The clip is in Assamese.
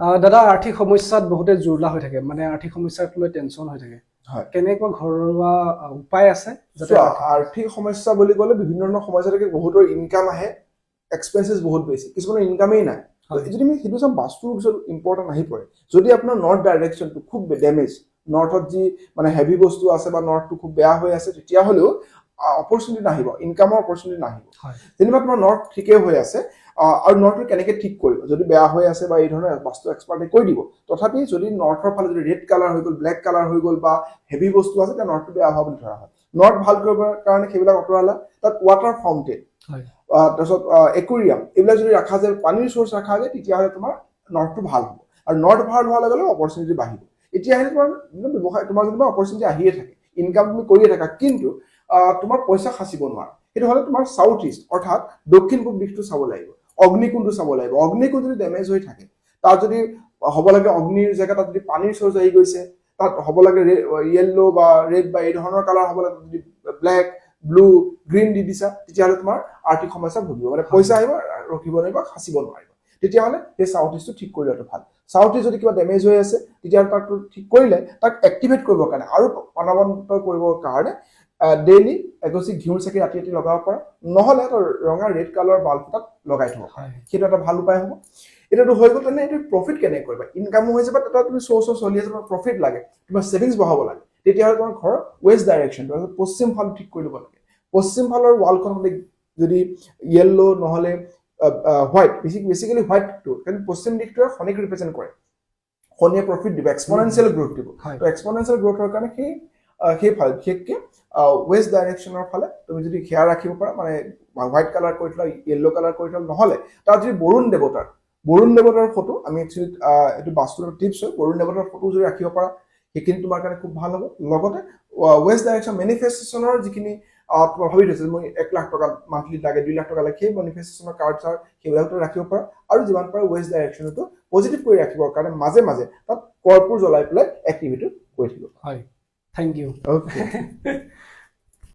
দাদা আৰ্থিক সমস্যাত বহুতে জুৰুলা হৈ থাকে, মানে আৰ্থিক সমস্যাক লৈ টেনচন হৈ থাকে। হয়। কেনেকুৱা ঘৰুৱা উপায় আছে যাতে আৰ্থিক সমস্যা বুলি ক'লে বিভিন্ন ধৰণৰ সমস্যা থাকে। বহুতৰ ইনকাম আহে, এক্সপেন্সেছ বহুত বেছি, কিছুমানৰ ইনকামেই নাই। যদি আমি সেইটো চাম, বাস্তুৰ পিছত ইম্পৰ্টেণ্ট আহি পৰে। যদি আপোনাৰ নৰ্থ ডাইৰেকশ্যনটো খুব ডেমেজ, নৰ্থত যি মানে হেভি বস্তু আছে বা নৰ্থটো খুব বেয়া হৈ আছে, তেতিয়াহ'লেও অপৰচুনিটি নাহিব, ইনকামৰ অপৰচুনিটি নাহিব। যেনিবা তোমাৰ নৰ্থ ঠিকেই হৈ আছে, আৰু নৰ্থটো কেনেকৈ ঠিক কৰিব, যদি বেয়া হৈ আছে বা এই ধৰণৰ বাস্তু এক্সপাৰ্টে কৈ দিব। তথাপি যদি নৰ্থৰ ফালে যদি ৰেড কালাৰ হৈ গ'ল, ব্লেক কালাৰ হৈ গ'ল বা হেভি বস্তু আছে, তেতিয়া নৰ্থটো বেয়া হোৱা বুলি ধৰা হয়। নৰ্থ ভাল কৰিবৰ কাৰণে সেইবিলাক আঁতৰালা। তাত ৱাটাৰ ফাউণ্টেইন, তাৰপিছত একুৰিয়াম, এইবিলাক যদি ৰাখা যায়, পানীৰ চ'ৰ্চ ৰাখা যায়, তেতিয়াহ'লে তোমাৰ নৰ্থটো ভাল হ'ব। আৰু নৰ্থ ভাল হোৱাৰ লগে লগে অপৰচুনিটি বাঢ়িব। এতিয়া আহিলে তোমাৰ ব্যৱসায়, তোমাৰ যেনিবা অপৰচুনিটি আহিয়ে থাকে, ইনকাম তুমি কৰিয়ে থাকা, কিন্তু তোমাৰ পইচা সাঁচিব নোৱাৰা। সেইটো হ'লে তোমাৰ চাউথ ইষ্ট, অৰ্থাৎ দক্ষিণ পূব দিশটো চাব লাগিব। অগ্নিকুণ্ডটো চাব লাগিব। অগ্নিকুণ্ড যদি ডেমেজ হৈ থাকে, তাত যদি হ'ব লাগে অগ্নিৰ জেগা, তাত যদি পানীৰ চ'ৰ্চ আহি গৈছে, তাত হ'ব লাগে য়েল্লো বা ৰেড বা এই ধৰণৰ কালাৰ হ'ব লাগে, যদি ব্লেক, ব্লু, গ্ৰীণ দি দিছা, তেতিয়াহ'লে তোমাৰ আৰ্থিক সমস্যা ভুগিব, মানে পইচা আহিব, ৰখিব নোৱাৰিব, সাঁচিব নোৱাৰিব। তেতিয়াহ'লে সেই চাউথ ইষ্টটো ঠিক কৰি লোৱাটো ভাল। চাউথ ইষ্ট যদি কিবা ডেমেজ হৈ আছে, তেতিয়াহ'লে তাক ঠিক কৰিলে, তাক এক্টিভেট কৰিবৰ কাৰণে আৰু প্ৰাণৱন্ত কৰিবৰ কাৰণে ডেইলি এগছি ঘিউৰ চাকি ৰাতি ৰাতি লগাব পৰা, নহ'লে ৰঙা ৰেড কালাৰ বাল্ব তাত লগাই থ'ব পাৰে। সেইটো এটা ভাল উপায় হ'ব। এতিয়াতো হৈ গ'ল, তেনে এইটো প্ৰফিট কেনেকৈ কৰিবা? ইনকামো হৈ যাব, তাত তুমি চ'ৰ্চ চলি আছে, তোমাৰ প্ৰফিট লাগে, তোমাৰ ছেভিংছ বঢ়াব লাগে। তেতিয়াহ'লে তোমাৰ ঘৰৰ ৱেষ্ট ডাইৰেকশ্যনটো, পশ্চিম ফাল ঠিক কৰি ল'ব লাগে। পশ্চিম ফালৰ ৱালখন যদি য়েল্লো নহ'লে হোৱাইট, বেছিকেলি হোৱাইটটো, কিন্তু পশ্চিম দিশটোৱে শনিক ৰিপ্ৰেজেণ্ট কৰে। শনিয়ে প্ৰফিট দিব, এক্সপনেনচিয়েল গ্ৰোথ দিব। তো এক্সপনেনচিয়েল গ্ৰোথৰ কাৰণে সেইফালে বিশেষকৈ ৱেষ্ট ডাইৰেকশ্যনৰ ফালে তুমি যদি সেয়া ৰাখিব পাৰা, মানে হোৱাইট কালাৰ কৰি থোৱা, য়েল্লো কালাৰ কৰি থোৱা, নহ'লে তাত যদি বৰুণ দেৱতাৰ ফটো, আমি একচুৱেলি এইটো বাস্তুৰ টিপছ হয়, বৰুণ দেৱতাৰ ফটো যদি ৰাখিব পাৰা, সেইখিনি তোমাৰ কাৰণে খুব ভাল হ'ব। লগতে ৱেষ্ট ডাইৰেকশ্যন মেনিফেষ্টেশ্যনৰ যিখিনি তোমাৰ ভাবি থৈছে, মই 1 লাখ টকা মান্থলি লাগে, 2 লাখ টকা লাগে, সেই মেনিফেষ্টেশ্যনৰ কাৰ্ড চাৰ্ড সেইবিলাকতো ৰাখিব পাৰা। আৰু যিমান পাৰা ৱেষ্ট ডাইৰেকশ্যনটো পজিটিভ কৰি ৰাখিবৰ কাৰণে মাজে মাজে তাত কৰ্পূৰ জ্বলাই পেলাই এক্টিভিটি কৰি থাকিব। হয়, থেংক ইউ। অ'কে।